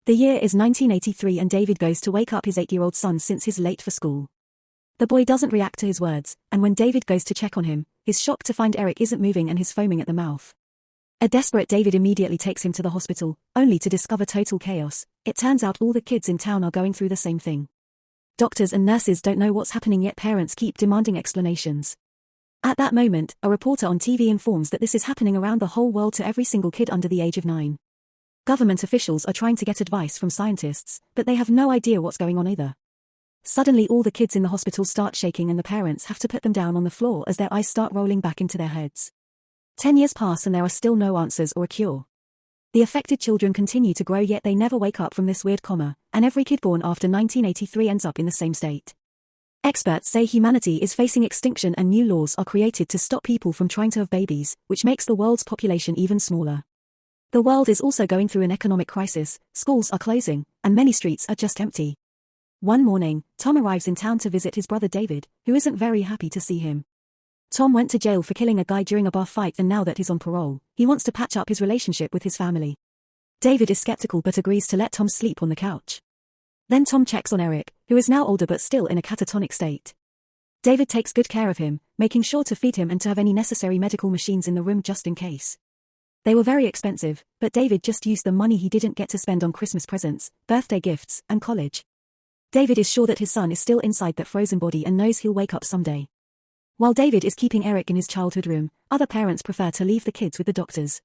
The year is 1983 and David goes to wake up his 8-year-old son since he's late for school. The boy doesn't react to his words, and when David goes to check on him, he's shocked to find Eric isn't moving and he's foaming at the mouth. A desperate David immediately takes him to the hospital, only to discover total chaos. It turns out all the kids in town are going through the same thing. Doctors and nurses don't know what's happening, yet parents keep demanding explanations. At that moment, a reporter on TV informs that this is happening around the whole world to every single kid under the age of 9. Government officials are trying to get advice from scientists, but they have no idea what's going on either. Suddenly all the kids in the hospital start shaking and the parents have to put them down on the floor as their eyes start rolling back into their heads. 10 years pass and there are still no answers or a cure. The affected children continue to grow, yet they never wake up from this weird coma, and every kid born after 1983 ends up in the same state. Experts say humanity is facing extinction and new laws are created to stop people from trying to have babies, which makes the world's population even smaller. The world is also going through an economic crisis, schools are closing, and many streets are just empty. One morning, Tom arrives in town to visit his brother David, who isn't very happy to see him. Tom went to jail for killing a guy during a bar fight, and now that he's on parole, he wants to patch up his relationship with his family. David is skeptical but agrees to let Tom sleep on the couch. Then Tom checks on Eric, who is now older but still in a catatonic state. David takes good care of him, making sure to feed him and to have any necessary medical machines in the room just in case. They were very expensive, but David just used the money he didn't get to spend on Christmas presents, birthday gifts, and college. David is sure that his son is still inside that frozen body and knows he'll wake up someday. While David is keeping Eric in his childhood room, other parents prefer to leave the kids with the doctors.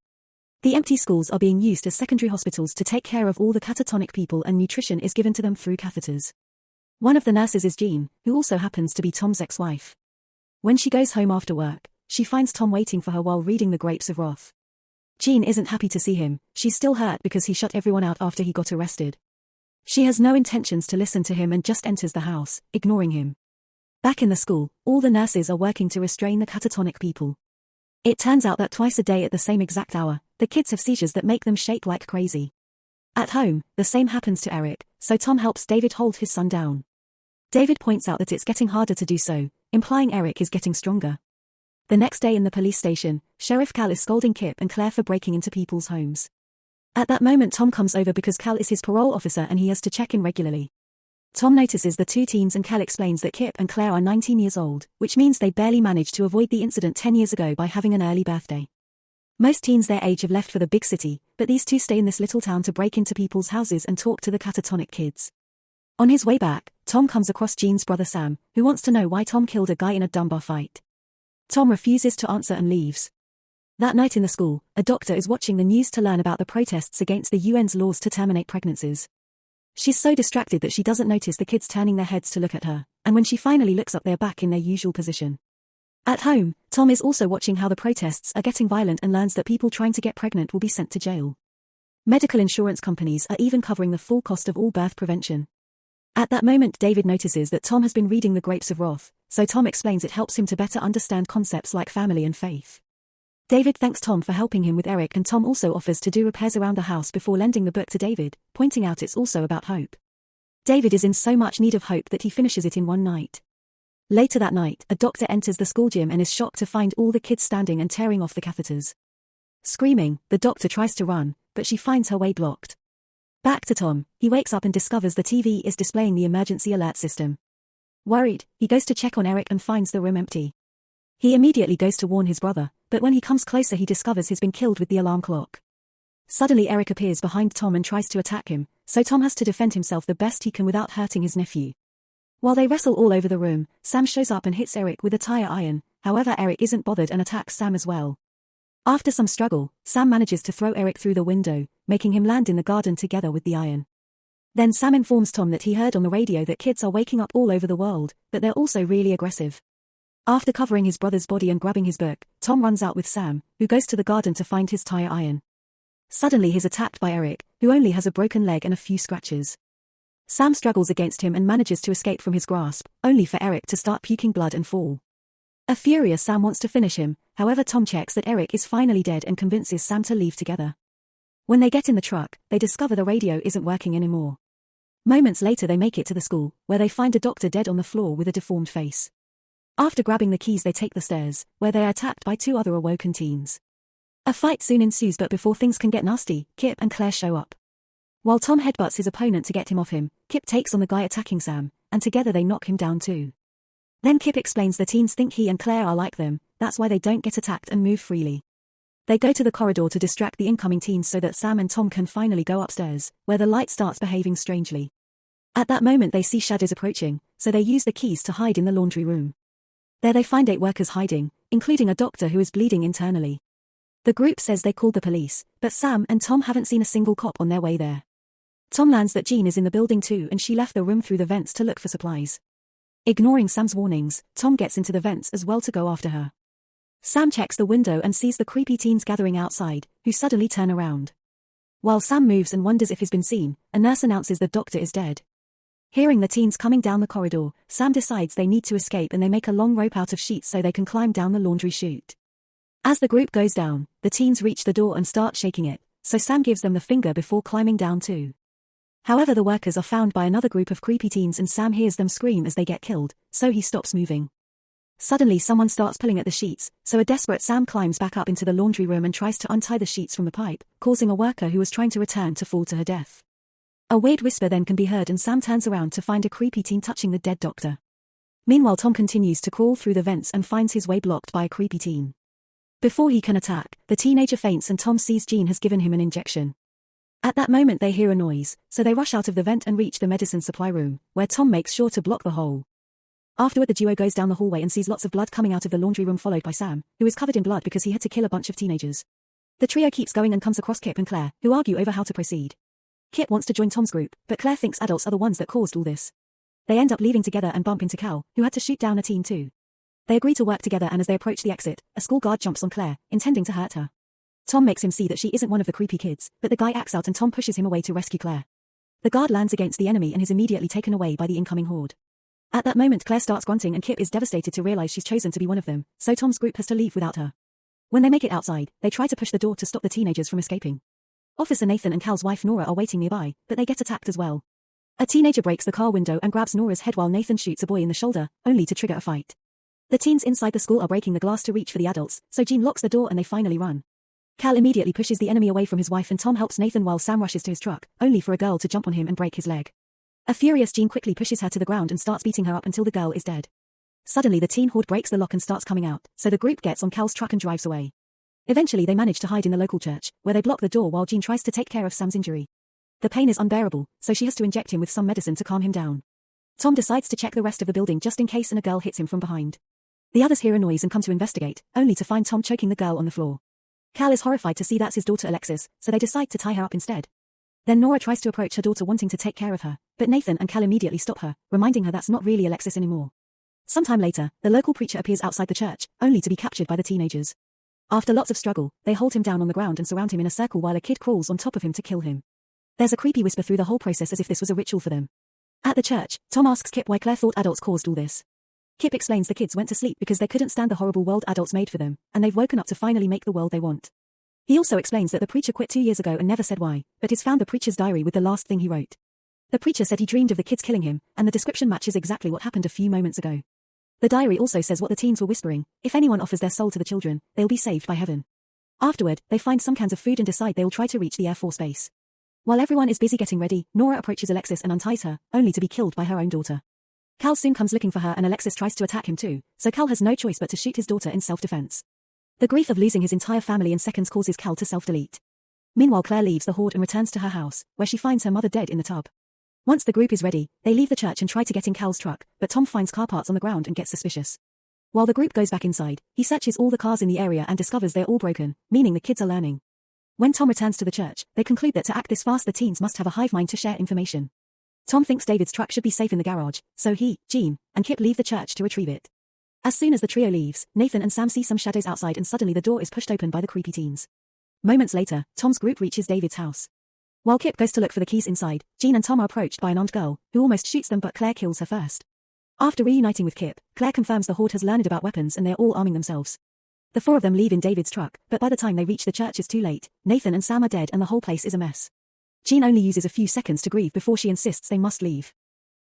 The empty schools are being used as secondary hospitals to take care of all the catatonic people, and nutrition is given to them through catheters. One of the nurses is Jean, who also happens to be Tom's ex-wife. When she goes home after work, she finds Tom waiting for her while reading The Grapes of Wrath. Jean isn't happy to see him, she's still hurt because he shut everyone out after he got arrested. She has no intentions to listen to him and just enters the house, ignoring him. Back in the school, all the nurses are working to restrain the catatonic people. It turns out that twice a day at the same exact hour, the kids have seizures that make them shake like crazy. At home, the same happens to Eric, so Tom helps David hold his son down. David points out that it's getting harder to do so, implying Eric is getting stronger. The next day in the police station, Sheriff Cal is scolding Kip and Claire for breaking into people's homes. At that moment Tom comes over because Cal is his parole officer and he has to check in regularly. Tom notices the two teens and Cal explains that Kip and Claire are 19 years old, which means they barely managed to avoid the incident 10 years ago by having an early birthday. Most teens their age have left for the big city, but these two stay in this little town to break into people's houses and talk to the catatonic kids. On his way back, Tom comes across Jean's brother Sam, who wants to know why Tom killed a guy in a dumb bar fight. Tom refuses to answer and leaves. That night in the school, a doctor is watching the news to learn about the protests against the UN's laws to terminate pregnancies. She's so distracted that she doesn't notice the kids turning their heads to look at her, and when she finally looks up, they're back in their usual position. At home, Tom is also watching how the protests are getting violent and learns that people trying to get pregnant will be sent to jail. Medical insurance companies are even covering the full cost of all birth prevention. At that moment David notices that Tom has been reading The Grapes of Wrath, so Tom explains it helps him to better understand concepts like family and faith. David thanks Tom for helping him with Eric, and Tom also offers to do repairs around the house before lending the book to David, pointing out it's also about hope. David is in so much need of hope that he finishes it in one night. Later that night, a doctor enters the school gym and is shocked to find all the kids standing and tearing off the catheters. Screaming, the doctor tries to run, but she finds her way blocked. Back to Tom, he wakes up and discovers the TV is displaying the emergency alert system. Worried, he goes to check on Eric and finds the room empty. He immediately goes to warn his brother, but when he comes closer he discovers he's been killed with the alarm clock. Suddenly Eric appears behind Tom and tries to attack him, so Tom has to defend himself the best he can without hurting his nephew. While they wrestle all over the room, Sam shows up and hits Eric with a tire iron, however Eric isn't bothered and attacks Sam as well. After some struggle, Sam manages to throw Eric through the window, making him land in the garden together with the iron. Then Sam informs Tom that he heard on the radio that kids are waking up all over the world, but they're also really aggressive. After covering his brother's body and grabbing his book, Tom runs out with Sam, who goes to the garden to find his tire iron. Suddenly he's attacked by Eric, who only has a broken leg and a few scratches. Sam struggles against him and manages to escape from his grasp, only for Eric to start puking blood and fall. A furious Sam wants to finish him, however Tom checks that Eric is finally dead and convinces Sam to leave together. When they get in the truck, they discover the radio isn't working anymore. Moments later they make it to the school, where they find a doctor dead on the floor with a deformed face. After grabbing the keys they take the stairs, where they are attacked by two other awoken teens. A fight soon ensues, but before things can get nasty, Kip and Claire show up. While Tom headbutts his opponent to get him off him, Kip takes on the guy attacking Sam, and together they knock him down too. Then Kip explains the teens think he and Claire are like them, that's why they don't get attacked and move freely. They go to the corridor to distract the incoming teens so that Sam and Tom can finally go upstairs, where the light starts behaving strangely. At that moment they see shadows approaching, so they use the keys to hide in the laundry room. There they find 8 workers hiding, including a doctor who is bleeding internally. The group says they called the police, but Sam and Tom haven't seen a single cop on their way there. Tom learns that Jean is in the building too and she left the room through the vents to look for supplies. Ignoring Sam's warnings, Tom gets into the vents as well to go after her. Sam checks the window and sees the creepy teens gathering outside, who suddenly turn around. While Sam moves and wonders if he's been seen, a nurse announces the doctor is dead. Hearing the teens coming down the corridor, Sam decides they need to escape and they make a long rope out of sheets so they can climb down the laundry chute. As the group goes down, the teens reach the door and start shaking it, so Sam gives them the finger before climbing down too. However, the workers are found by another group of creepy teens and Sam hears them scream as they get killed, so he stops moving. Suddenly someone starts pulling at the sheets, so a desperate Sam climbs back up into the laundry room and tries to untie the sheets from the pipe, causing a worker who was trying to return to fall to her death. A weird whisper then can be heard and Sam turns around to find a creepy teen touching the dead doctor. Meanwhile, Tom continues to crawl through the vents and finds his way blocked by a creepy teen. Before he can attack, the teenager faints and Tom sees Jean has given him an injection. At that moment they hear a noise, so they rush out of the vent and reach the medicine supply room, where Tom makes sure to block the hole. Afterward the duo goes down the hallway and sees lots of blood coming out of the laundry room, followed by Sam, who is covered in blood because he had to kill a bunch of teenagers. The trio keeps going and comes across Kip and Claire, who argue over how to proceed. Kip wants to join Tom's group, but Claire thinks adults are the ones that caused all this. They end up leaving together and bump into Cal, who had to shoot down a teen too. They agree to work together and as they approach the exit, a school guard jumps on Claire, intending to hurt her. Tom makes him see that she isn't one of the creepy kids, but the guy acts out and Tom pushes him away to rescue Claire. The guard lands against the enemy and is immediately taken away by the incoming horde. At that moment Claire starts grunting and Kip is devastated to realize she's chosen to be one of them, so Tom's group has to leave without her. When they make it outside, they try to push the door to stop the teenagers from escaping. Officer Nathan and Cal's wife Nora are waiting nearby, but they get attacked as well. A teenager breaks the car window and grabs Nora's head while Nathan shoots a boy in the shoulder, only to trigger a fight. The teens inside the school are breaking the glass to reach for the adults, so Jean locks the door and they finally run. Cal immediately pushes the enemy away from his wife and Tom helps Nathan while Sam rushes to his truck, only for a girl to jump on him and break his leg. A furious Jean quickly pushes her to the ground and starts beating her up until the girl is dead. Suddenly the teen horde breaks the lock and starts coming out, so the group gets on Cal's truck and drives away. Eventually they manage to hide in the local church, where they block the door while Jean tries to take care of Sam's injury. The pain is unbearable, so she has to inject him with some medicine to calm him down. Tom decides to check the rest of the building just in case and a girl hits him from behind. The others hear a noise and come to investigate, only to find Tom choking the girl on the floor. Cal is horrified to see that's his daughter Alexis, so they decide to tie her up instead. Then Nora tries to approach her daughter wanting to take care of her, but Nathan and Cal immediately stop her, reminding her that's not really Alexis anymore. Sometime later, the local preacher appears outside the church, only to be captured by the teenagers. After lots of struggle, they hold him down on the ground and surround him in a circle while a kid crawls on top of him to kill him. There's a creepy whisper through the whole process as if this was a ritual for them. At the church, Tom asks Kip why Claire thought adults caused all this. Kip explains the kids went to sleep because they couldn't stand the horrible world adults made for them, and they've woken up to finally make the world they want. He also explains that the preacher quit 2 years ago and never said why, but he's found the preacher's diary with the last thing he wrote. The preacher said he dreamed of the kids killing him, and the description matches exactly what happened a few moments ago. The diary also says what the teens were whispering: if anyone offers their soul to the children, they'll be saved by heaven. Afterward, they find some cans of food and decide they'll try to reach the Air Force base. While everyone is busy getting ready, Nora approaches Alexis and unties her, only to be killed by her own daughter. Cal soon comes looking for her and Alexis tries to attack him too, so Cal has no choice but to shoot his daughter in self-defense. The grief of losing his entire family in seconds causes Cal to self-delete. Meanwhile, Claire leaves the horde and returns to her house, where she finds her mother dead in the tub. Once the group is ready, they leave the church and try to get in Cal's truck, but Tom finds car parts on the ground and gets suspicious. While the group goes back inside, he searches all the cars in the area and discovers they're all broken, meaning the kids are learning. When Tom returns to the church, they conclude that to act this fast the teens must have a hive mind to share information. Tom thinks David's truck should be safe in the garage, so he, Jean, and Kip leave the church to retrieve it. As soon as the trio leaves, Nathan and Sam see some shadows outside and suddenly the door is pushed open by the creepy teens. Moments later, Tom's group reaches David's house. While Kip goes to look for the keys inside, Jean and Tom are approached by an armed girl, who almost shoots them but Claire kills her first. After reuniting with Kip, Claire confirms the horde has learned about weapons and they're all arming themselves. The 4 of them leave in David's truck, but by the time they reach the church it's too late. Nathan and Sam are dead and the whole place is a mess. Jean only uses a few seconds to grieve before she insists they must leave.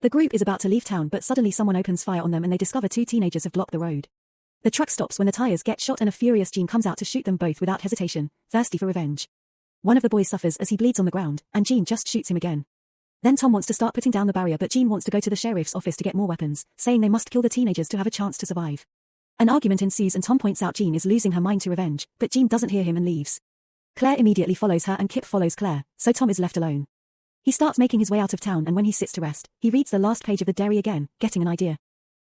The group is about to leave town but suddenly someone opens fire on them and they discover 2 teenagers have blocked the road. The truck stops when the tires get shot and a furious Jean comes out to shoot them both without hesitation, thirsty for revenge. One of the boys suffers as he bleeds on the ground, and Jean just shoots him again. Then Tom wants to start putting down the barrier, but Jean wants to go to the sheriff's office to get more weapons, saying they must kill the teenagers to have a chance to survive. An argument ensues and Tom points out Jean is losing her mind to revenge, but Jean doesn't hear him and leaves. Claire immediately follows her and Kip follows Claire, so Tom is left alone. He starts making his way out of town, and when he sits to rest, he reads the last page of the diary again, getting an idea.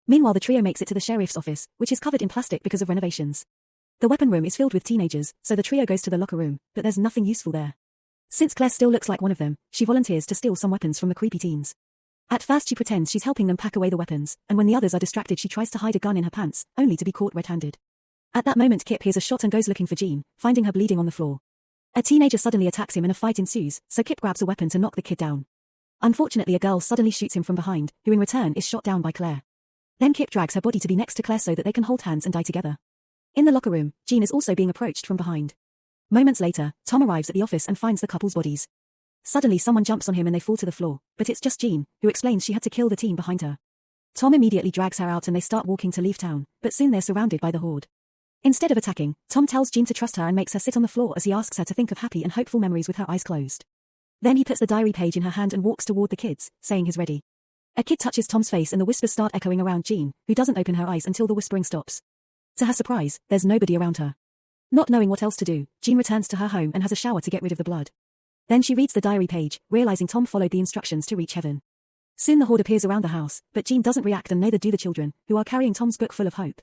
Meanwhile, the trio makes it to the sheriff's office, which is covered in plastic because of renovations. The weapon room is filled with teenagers, so the trio goes to the locker room, but there's nothing useful there. Since Claire still looks like one of them, she volunteers to steal some weapons from the creepy teens. At first she pretends she's helping them pack away the weapons, and when the others are distracted she tries to hide a gun in her pants, only to be caught red-handed. At that moment Kip hears a shot and goes looking for Jean, finding her bleeding on the floor. A teenager suddenly attacks him and a fight ensues, so Kip grabs a weapon to knock the kid down. Unfortunately, a girl suddenly shoots him from behind, who in return is shot down by Claire. Then Kip drags her body to be next to Claire so that they can hold hands and die together. In the locker room, Jean is also being approached from behind. Moments later, Tom arrives at the office and finds the couple's bodies. Suddenly someone jumps on him and they fall to the floor, but it's just Jean, who explains she had to kill the teen behind her. Tom immediately drags her out and they start walking to leave town, but soon they're surrounded by the horde. Instead of attacking, Tom tells Jean to trust her and makes her sit on the floor as he asks her to think of happy and hopeful memories with her eyes closed. Then he puts the diary page in her hand and walks toward the kids, saying he's ready. A kid touches Tom's face and the whispers start echoing around Jean, who doesn't open her eyes until the whispering stops. To her surprise, there's nobody around her. Not knowing what else to do, Jean returns to her home and has a shower to get rid of the blood. Then she reads the diary page, realizing Tom followed the instructions to reach heaven. Soon the horde appears around the house, but Jean doesn't react and neither do the children, who are carrying Tom's book full of hope.